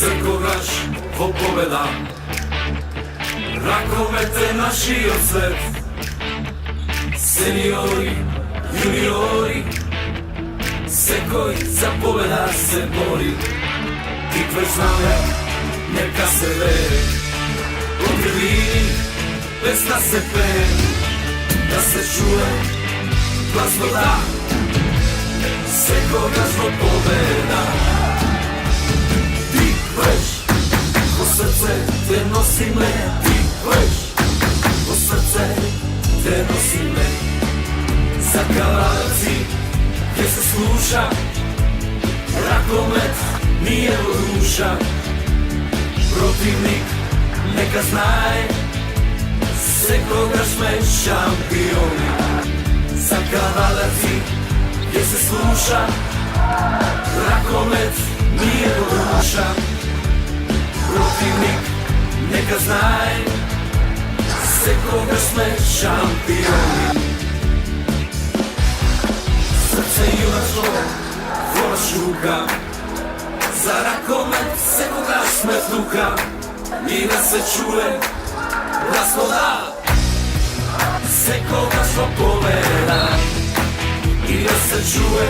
se kogaš pobeda. Rakomet je naši odsvet, seniori, juniori, se koji za pobeda se bori. Tikve zname, neka se veri, u tribini pesma se peri, da se čuje glasno da, se koga zbog pobeda. Ti veš, po srce te nosi me, ti veš, po srce te nosi me. Za Kalaraci gdje se sluša, Rakomet nije od duša. Protivnik neka znaje, se koga sme šampioni. Za Kalaraci gdje se sluša, Rakomet nije od duša. Protivnik neka znaje, se koga sme šampioni. Srce junačko vola šuka, za Rakomet se koga sme tuka. I da se čuje glasno da, se koga smo poveda. I da se čuje